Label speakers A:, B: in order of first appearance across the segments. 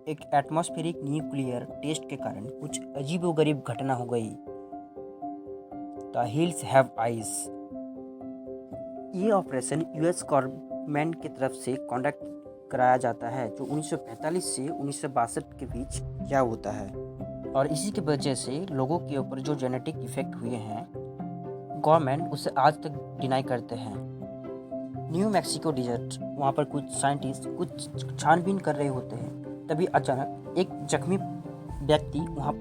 A: एक atmospheric nuclear test के कारण कुछ अजीबोगरीब घटना हो गई। The hills have eyes. ये ऑपरेशन यूएस गवर्नमेंट की तरफ से कंडक्ट कराया जाता है, जो 1945 से 1962 के बीच क्या होता है, और इसी की वजह से लोगों के ऊपर जो जेनेटिक इफेक्ट हुए हैं, गवर्नमेंट उसे आज तक डिनाई करते हैं। न्यू मैक्सिको डिजर्ट, वहाँ पर कुछ साइंटिस्ट कुछ छानबीन कर रहे होते हैं, तभी अचानक एक जख्मी व्यक्ति वहाँ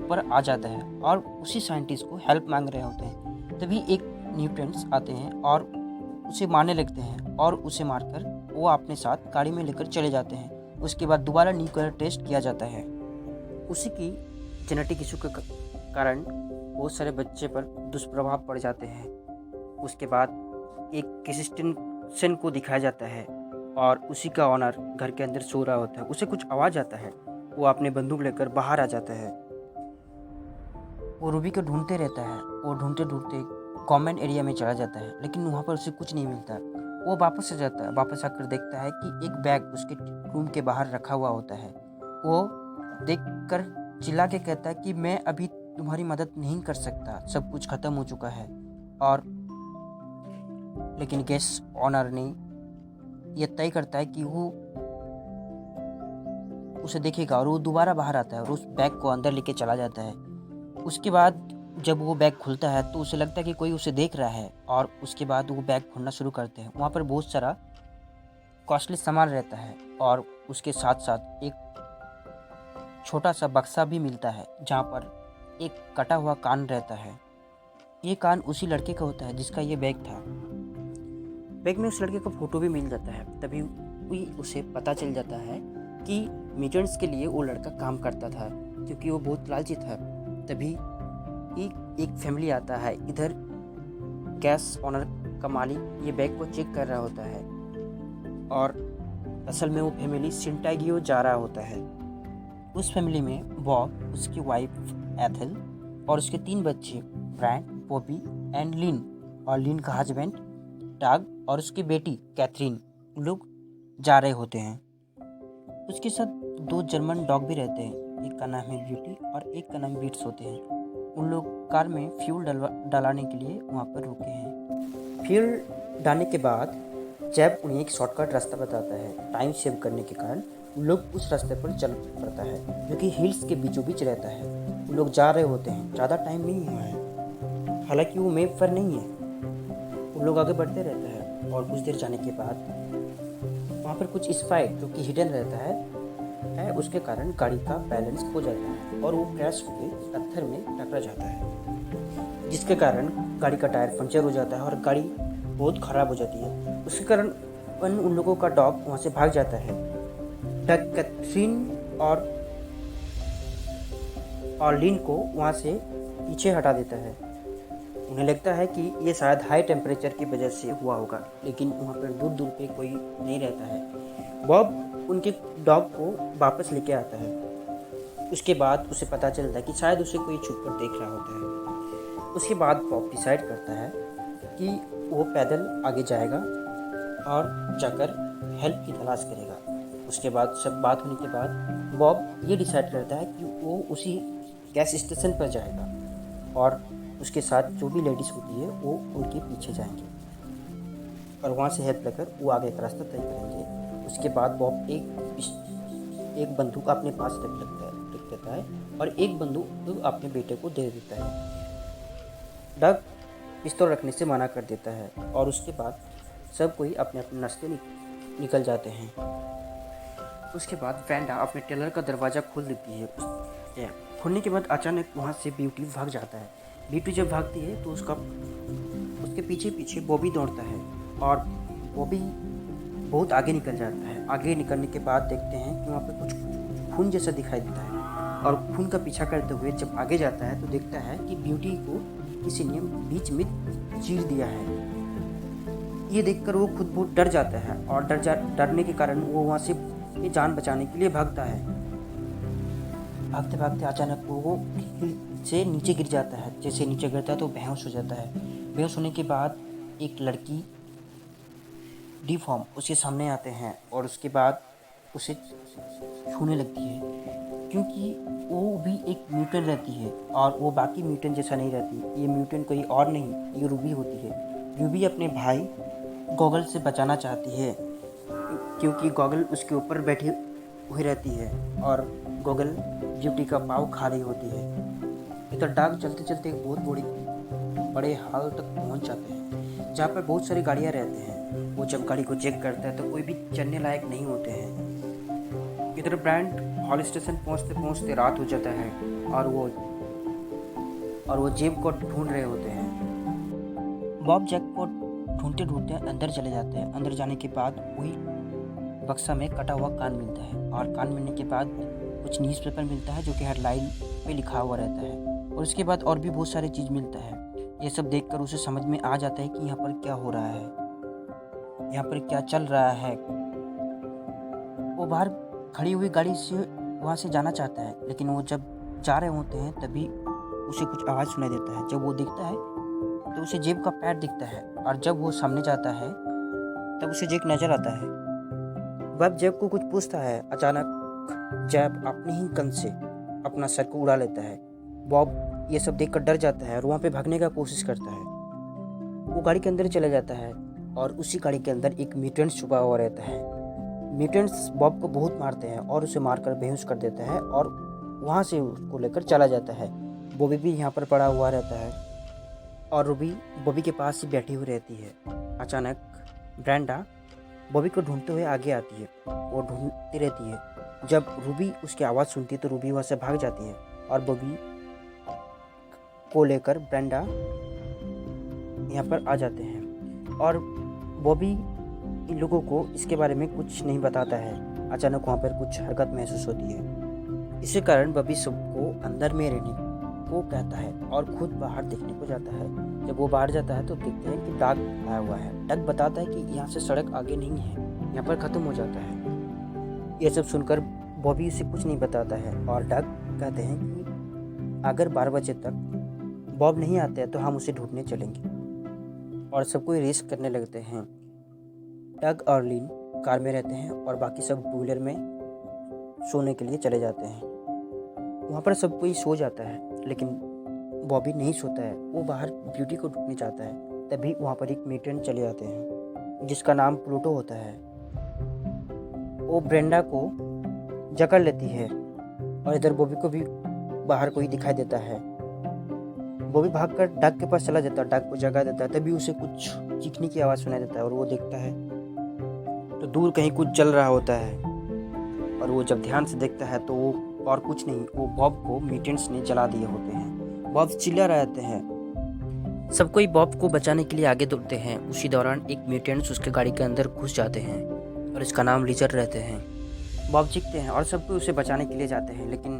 A: पर आ जाता है और उसी साइंटिस्ट को हेल्प मांग रहे होते हैं। तभी एक न्यूटेंट्स आते हैं और उसे मारने लगते हैं और उसे मारकर वो अपने साथ गाड़ी में लेकर चले जाते हैं। उसके बाद दोबारा न्यूक्लियर टेस्ट किया जाता है। उसी की जेनेटिक इशू के कारण बहुत सारे बच्चे पर दुष्प्रभाव पड़ जाते हैं। उसके बाद एक असिस्टेंट को दिखाया जाता है और उसी का ऑनर घर के अंदर सो रहा होता है। उसे कुछ आवाज़ आता है, वो अपने बंदूक लेकर बाहर आ जाता है। वो रूबी को ढूंढते रहता है। वो ढूंढते ढूंढते गवर्नमेंट एरिया में चला जाता है, लेकिन वहाँ पर उसे कुछ नहीं मिलता। वो वापस आ जाता है। वापस आकर देखता है कि एक बैग उसके रूम के बाहर रखा हुआ होता है। वो देखकर चिल्ला के कहता है कि मैं अभी तुम्हारी मदद नहीं कर सकता, सब कुछ खत्म हो चुका है। और लेकिन गैस ऑनर ने यह तय करता है कि वो उसे देखेगा और वो दोबारा बाहर आता है और उस बैग को अंदर लेके चला जाता है। उसके बाद जब वो बैग खुलता है तो उसे लगता है कि कोई उसे देख रहा है, और उसके बाद वो बैग खोलना शुरू करते हैं। वहाँ पर बहुत सारा कॉस्टली सामान रहता है और उसके साथ साथ एक छोटा सा बक्सा भी मिलता है, जहाँ पर एक कटा हुआ कान रहता है। ये कान उसी लड़के का होता है जिसका ये बैग था। बैग में उस लड़के का फोटो भी मिल जाता है। तभी उसे पता चल जाता है कि म्यूटेंट्स के लिए वो लड़का काम करता था, क्योंकि वो बहुत लालची था। तभी एक फैमिली आता है। इधर गैस ऑनर का मालिक ये बैग को चेक कर रहा होता है, और असल में वो फैमिली सिंटागियो जा रहा होता है। उस फैमिली में बॉब, उसकी वाइफ एथल और उसके 3 बच्चे ब्रायन, बॉबी एंड लिन, और लिन का हस्बैंड डग और उसकी बेटी कैथरीन लोग जा रहे होते हैं। उसके साथ 2 जर्मन डॉग भी रहते हैं। एक का नाम है ब्यूटी और एक का नाम बीट्स होते हैं। उन लोग कार में फ्यूल डलाने के लिए वहाँ पर रुके हैं। फ्यूल डालने के बाद जब उन्हें एक शॉर्टकट रास्ता बताता है, टाइम सेव करने के कारण उन लोग उस रास्ते पर चल पड़ता है, जो कि हिल्स के बीचों बीच रहता है। उन लोग जा रहे होते हैं, ज़्यादा टाइम नहीं हुआ है, हालांकि वो मैप पर नहीं है। उन लोग आगे बढ़ते रहते हैं और कुछ देर जाने के बाद वहाँ पर कुछ स्पाइक जो कि हिडन रहता है, उसके कारण गाड़ी का बैलेंस खो जाता है और वो क्रैश होकर पत्थर में टकरा जाता है, जिसके कारण गाड़ी का टायर पंचर हो जाता है और गाड़ी बहुत ख़राब हो जाती है। उसके कारण उन लोगों का डॉग वहाँ से भाग जाता है। डग कैथरीन और लिन को वहाँ से पीछे हटा देता है। उन्हें लगता है कि ये शायद हाई टेम्परेचर की वजह से हुआ होगा, लेकिन वहाँ पर दूर दूर पे कोई नहीं रहता है। बॉब उनके डॉग को वापस लेके आता है। उसके बाद उसे पता चलता है कि शायद उसे कोई छुप कर देख रहा होता है। उसके बाद बॉब डिसाइड करता है कि वो पैदल आगे जाएगा और जाकर हेल्प की तलाश करेगा। उसके बाद सब बात होने के बाद बॉब ये डिसाइड करता है कि वो उसी गैस स्टेशन पर जाएगा और उसके साथ जो भी लेडीज़ होती है वो उनके पीछे जाएंगे और वहाँ से हेल्प लेकर वो आगे का रास्ता तय करेंगे। उसके बाद बॉब एक बंदूक अपने पास रख देता है और एक बंदूक अपने बेटे को दे देता है। डग पिस्तौल रखने से मना कर देता है और उसके बाद सब कोई अपने अपने रास्ते निकल जाते हैं। उसके बाद वैंडा अपने टेलर का दरवाज़ा खोल देती है। खोलने के बाद अचानक वहाँ से ब्यूटी भाग जाता है। ब्यूटी जब भागती है तो उसके पीछे पीछे बॉबी दौड़ता है और बॉबी बहुत आगे निकल जाता है। आगे निकलने के बाद देखते हैं कि वहाँ पे कुछ खून जैसा दिखाई देता है, और खून का पीछा करते हुए जब आगे जाता है तो देखता है कि ब्यूटी को किसी ने बीच में चीर दिया है। ये देखकर वो खुद बहुत डर जाता है और डरने के कारण वो वहाँ से जान बचाने के लिए भागता है। भागते भागते अचानक वो से नीचे गिर जाता है। जैसे नीचे गिरता है तो बेहोश हो जाता है। बेहोश होने के बाद एक लड़की डिफॉर्म उसके सामने आते हैं और उसके बाद उसे छूने लगती है, क्योंकि वो भी एक म्यूटेंट रहती है और वो बाकी म्यूटेंट जैसा नहीं रहती। ये म्यूटेंट कोई और नहीं, ये रूबी होती है। रूबी अपने भाई गॉगल से बचाना चाहती है, क्योंकि गॉगल उसके ऊपर बैठी हुई रहती है और गॉगल ब्यूटी का पाँव खा रही होती है। इधर डाग चलते चलते एक बहुत बड़े हाल तक पहुंच जाते हैं, जहाँ पर बहुत सारी गाड़ियाँ रहते हैं। वो जब गाड़ी को चेक करता है तो कोई भी चलने लायक नहीं होते हैं। इधर ब्रांड हॉल स्टेशन पहुंचते पहुंचते रात हो जाता है और वो जेब को ढूंढ रहे होते हैं। बॉब जैक को ढूंढते ढूंढते अंदर चले जाते हैं। अंदर जाने के बाद वही बक्सा में कटा हुआ कान मिलता है और कान मिलने के बाद कुछ न्यूज़पेपर मिलता है जो कि हेडलाइन पे लिखा हुआ रहता है, और उसके बाद और भी बहुत सारी चीज़ मिलता है। ये सब देखकर उसे समझ में आ जाता है कि यहाँ पर क्या हो रहा है, यहाँ पर क्या चल रहा है। वो बाहर खड़ी हुई गाड़ी से वहाँ से जाना चाहता है, लेकिन वो जब जा रहे होते हैं तभी उसे कुछ आवाज़ सुनाई देता है। जब वो देखता है तो उसे जेब का पैर दिखता है, और जब वो सामने जाता है तब उसे जेब नज़र आता है। वह जेब को कुछ पूछता है। अचानक जेब अपने ही गन से अपना सर को उड़ा लेता है। बॉब ये सब देखकर डर जाता है और वहाँ पे भागने का कोशिश करता है। वो गाड़ी के अंदर चला जाता है और उसी गाड़ी के अंदर एक म्यूटेंट छुपा हुआ रहता है। म्यूटेंट्स बॉब को बहुत मारते हैं और उसे मारकर बेहोश कर देता है और वहाँ से उसको लेकर चला जाता है। बॉबी भी यहाँ पर पड़ा हुआ रहता है और रूबी बॉबी के पास ही बैठी हुई रहती है। अचानक ब्रेंडा बॉबी को ढूंढते हुए आगे आती है। वो ढूंढती रहती है। जब रूबी उसकी आवाज़ सुनती है तो रूबी वहाँ से भाग जाती है और बॉबी को लेकर ब्रेंडा यहाँ पर आ जाते हैं और बॉबी इन लोगों को इसके बारे में कुछ नहीं बताता है। अचानक वहाँ पर कुछ हरकत महसूस होती है। इसी कारण बॉबी सबको अंदर में रहने को कहता है और खुद बाहर देखने को जाता है। जब वो बाहर जाता है तो देखते हैं कि डग आया हुआ है। डग बताता है कि यहाँ से सड़क आगे नहीं है, यहाँ पर ख़त्म हो जाता है। ये सब सुनकर बॉबी उसे कुछ नहीं बताता है और डग कहते हैं कि अगर 12 बजे तक बॉब नहीं आते हैं तो हम उसे ढूंढने चलेंगे, और सबको रेस करने लगते हैं। डग और लिन कार में रहते हैं और बाकी सब टू व्हीलर में सोने के लिए चले जाते हैं। वहाँ पर सब कोई सो जाता है, लेकिन बॉबी नहीं सोता है। वो बाहर ब्यूटी को ढूंढने चाहता है। तभी वहाँ पर एक म्यूटेंट चले आते हैं जिसका नाम प्लूटो होता है। वो ब्रेंडा को जकड़ लेती है और इधर बॉबी को भी बाहर कोई दिखाई देता है। बॉबी भागकर डग के पास चला जाता है, डग को जगा देता है। तभी उसे कुछ चीखने की आवाज़ सुनाई देता है और वो देखता है तो दूर कहीं कुछ जल रहा होता है, और वो जब ध्यान से देखता है तो वो और कुछ नहीं, वो बॉब को म्यूटेंट्स ने जला दिए होते हैं। बॉब चिल्ला रहते हैं। सब कोई बॉब को बचाने के लिए आगे दौड़ते हैं। उसी दौरान एक म्यूटेंट्स उसके गाड़ी के अंदर घुस जाते हैं और इसका नाम लिजर्ड रहते हैं। बॉब चीखते हैं और सब कोई उसे बचाने के लिए जाते हैं, लेकिन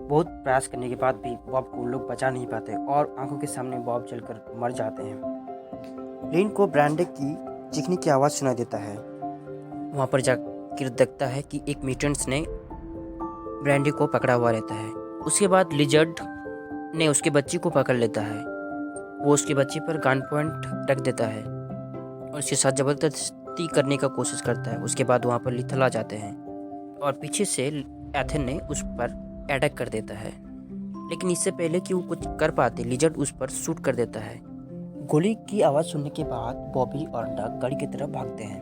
A: बहुत प्रयास करने के बाद भी बॉब को लोग बचा नहीं पाते और आंखों के सामने बॉब जलकर मर जाते हैं। लिन को ब्रांडे की चीखने की आवाज़ सुनाई देता है। वहाँ पर जाकर देखता है कि एक म्यूटेंट्स ने ब्रांडी को पकड़ा हुआ रहता है। उसके बाद लिजर्ड ने उसके बच्ची को पकड़ लेता है। वो उसके बच्चे पर गन पॉइंट रख देता है और उसके साथ ज़बरदस्ती करने का कोशिश करता है। उसके बाद वहाँ पर लिथल आ जाते हैं और पीछे से एथन ने उस पर अटैक कर देता है, लेकिन इससे पहले कि वो कुछ कर पाते लिजर्ड उस पर शूट कर देता है। गोली की आवाज़ सुनने के बाद बॉबी और डग गाड़ी की तरफ भागते हैं।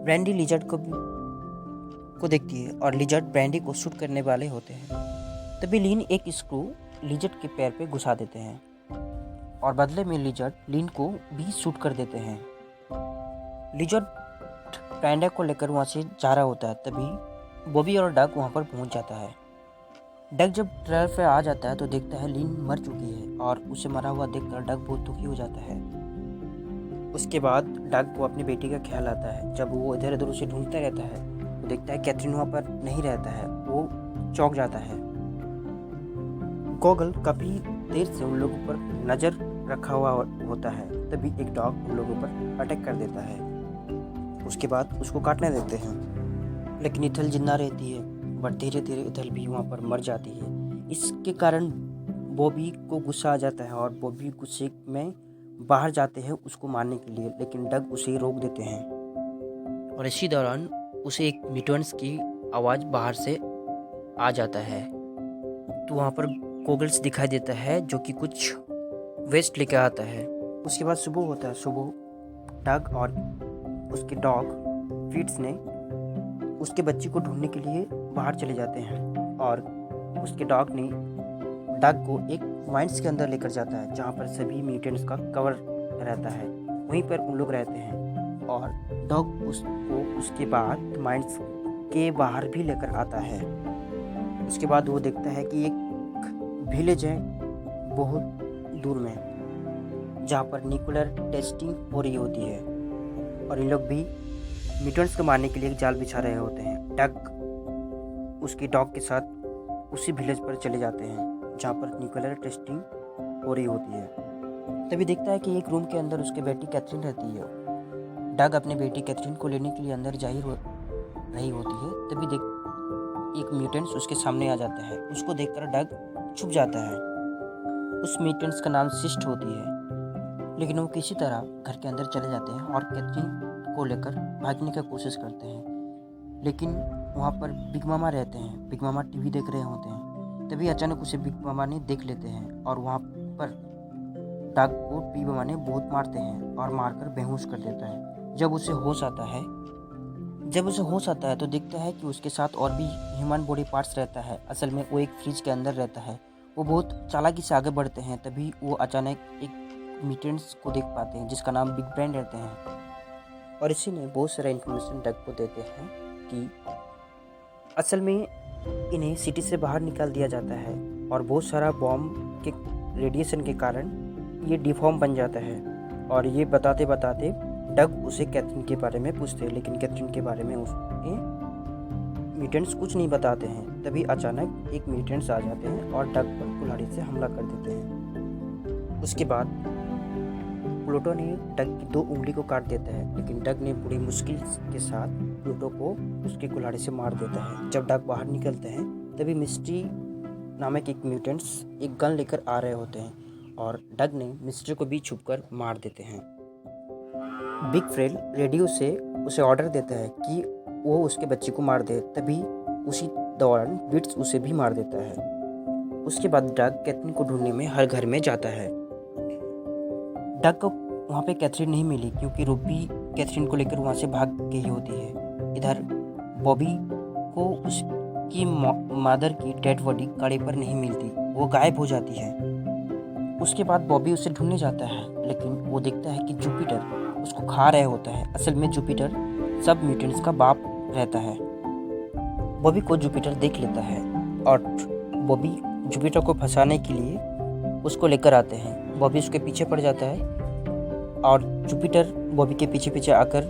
A: ब्रांडी लिजर्ड को देखती है और लिजर्ड ब्रांडी को शूट करने वाले होते हैं। तभी लिन एक स्क्रू लिजर्ड के पैर पे घुसा देते हैं और बदले में लिजर्ड लिन को भी शूट कर देते हैं। लिजर्ड ब्रांडा को लेकर वहाँ से जा रहा होता है। तभी बॉबी और डग वहाँ पर पहुँच जाता है। डग जब ट्रेलर पे आ जाता है तो देखता है लिन मर चुकी है और उसे मरा हुआ देखकर डग बहुत दुखी हो जाता है। उसके बाद डग को अपनी बेटी का ख्याल आता है। जब वो इधर उधर उसे ढूंढता रहता है तो देखता है कैथरीन वहाँ पर नहीं रहता है। वो चौंक जाता है। गॉगल काफ़ी देर से उन लोगों पर नज़र रखा हुआ होता है। तभी एक डॉग उन लोगों पर अटैक कर देता है। उसके बाद उसको काटने देते हैं, लेकिन इथल जिंदा रहती है, बट धीरे धीरे इथल भी वहाँ पर मर जाती है। इसके कारण बॉबी को गुस्सा आ जाता है और बॉबी गुस्से में बाहर जाते हैं उसको मारने के लिए, लेकिन डग उसे रोक देते हैं। और इसी दौरान उसे एक म्यूटेंट्स की आवाज़ बाहर से आ जाता है। तो वहाँ पर गॉगल्स दिखाई देता है जो कि कुछ वेस्ट लेके आता है। उसके बाद सुबह होता है। सुबह डग और उसके डॉग फीट्स ने उसके बच्चे को ढूंढने के लिए बाहर चले जाते हैं और उसके डॉग ने डग को एक माइंस के अंदर लेकर जाता है जहाँ पर सभी म्यूटेंट्स का कवर रहता है। वहीं पर उन लोग रहते हैं और डॉग उसको उसके बाद माइंस के बाहर भी लेकर आता है। उसके बाद वो देखता है कि एक विलेज है बहुत दूर में जहाँ पर न्यूक्लियर टेस्टिंग हो रही होती है और इन लोग भी म्यूटेंट्स को मारने के लिए एक जाल बिछा रहे होते हैं। डग उसकी डॉग के साथ उसी विलेज पर चले जाते हैं जहाँ पर न्यूक्लियर टेस्टिंग हो रही होती है। तभी देखता है कि एक रूम के अंदर उसकी बेटी कैथरीन रहती है। डग अपनी बेटी कैथरीन को लेने के लिए अंदर जा ही रही होती है। तभी एक म्यूटेंट्स उसके सामने आ जाता है। उसको देखकर डग छुप जाता है। उस म्यूटेंट्स का नाम सिस्ट होती है, लेकिन वो किसी तरह घर के अंदर चले जाते हैं और कैथरीन को लेकर भागने की कोशिश करते हैं। लेकिन वहाँ पर बिग मामा रहते हैं। बिग मामा टीवी देख रहे होते हैं। तभी अचानक उसे बिग मामा ने देख लेते हैं और वहाँ पर डग को बिग मामा ने बहुत मारते हैं और मारकर बेहोश कर देता है। जब उसे होश आता है तो देखता है कि उसके साथ और भी ह्यूमन बॉडी पार्ट्स रहता है। असल में वो एक फ्रिज के अंदर रहता है। वो बहुत चालाकी से आगे बढ़ते हैं। तभी वो अचानक एक म्यूटेंट्स को देख पाते हैं जिसका नाम बिग ब्रेन रहते हैं और इसी ने बहुत सारा इन्फॉर्मेशन डग को देते हैं कि असल में इन्हें सिटी से बाहर निकाल दिया जाता है और बहुत सारा बॉम्ब के रेडिएशन के कारण ये डिफॉर्म बन जाता है। और ये बताते बताते डग उसे कैथरीन के बारे में पूछते हैं, लेकिन कैथरीन के बारे में उसके म्यूटेंट्स कुछ नहीं बताते हैं। तभी अचानक एक म्यूटेंट्स आ जाते हैं और डग पर कुल्हाड़ी से हमला कर देते हैं। उसके बाद प्लूटो ने डग की 2 उंगली को काट देता है, लेकिन डग ने बड़ी मुश्किल के साथ प्लूटो को उसकी कुल्हाड़ी से मार देता है। जब डग बाहर निकलते हैं तभी मिस्ट्री नामक एक म्यूटेंट्स एक गन लेकर आ रहे होते हैं और डग ने मिस्ट्री को भी छुपकर मार देते हैं। बिग फ्रेल रेडियो से उसे ऑर्डर देता है कि वो उसके बच्चे को मार दे। तभी उसी दौरान बिट्स उसे भी मार देता है। उसके बाद डग कैथरीन को ढूंढने में हर घर में जाता है। डग को वहाँ पे कैथरीन नहीं मिली क्योंकि रूबी कैथरीन को लेकर वहाँ से भाग गई होती है। इधर बॉबी को उसकी मदर की डेड बॉडी कड़े पर नहीं मिलती, वो गायब हो जाती है। उसके बाद बॉबी उसे ढूंढने जाता है, लेकिन वो देखता है कि जुपिटर उसको खा रहे होता है। असल में जुपिटर सब म्यूटेंट्स का बाप रहता है। बॉबी को जुपिटर देख लेता है और बॉबी जुपिटर को फंसाने के लिए उसको लेकर आते हैं। बॉबी उसके पीछे पड़ जाता है और जुपिटर बॉबी के पीछे पीछे आकर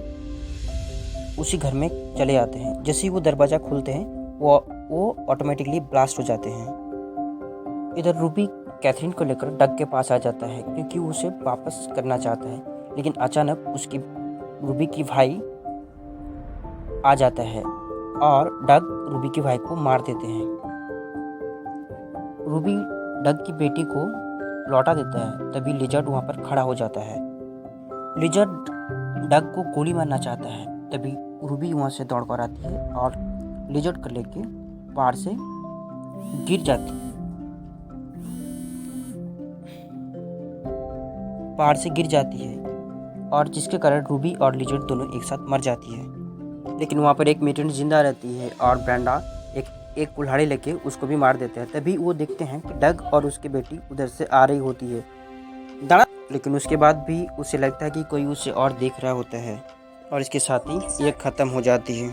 A: उसी घर में चले आते हैं। जैसे ही वो दरवाज़ा खोलते हैं वो ऑटोमेटिकली ब्लास्ट हो जाते हैं। इधर रूबी कैथरीन को लेकर डग के पास आ जाता है क्योंकि वो उसे वापस करना चाहता है, लेकिन अचानक उसकी रूबी की भाई आ जाता है और डग रूबी के भाई को मार देते हैं। रूबी डग की बेटी को लौटा देता है। तभी लिजर्ड वहाँ पर खड़ा हो जाता है। लिजर्ड डग को गोली मारना चाहता है। तभी रूबी वहाँ से दौड़ कर आती है और लिजर्ड को लेके पहाड़ से गिर जाती है और जिसके कारण रूबी और लिजर्ड दोनों एक साथ मर जाती है। लेकिन वहाँ पर एक म्यूटेंट जिंदा रहती है और ब्रेंडा एक कुल्हाड़ी लेके उसको भी मार देते हैं। तभी वो देखते हैं कि डग और उसकी बेटी उधर से आ रही होती है। लेकिन उसके बाद भी उसे लगता है कि कोई उसे और देख रहा होता है और इसके साथ ही ये ख़त्म हो जाती है।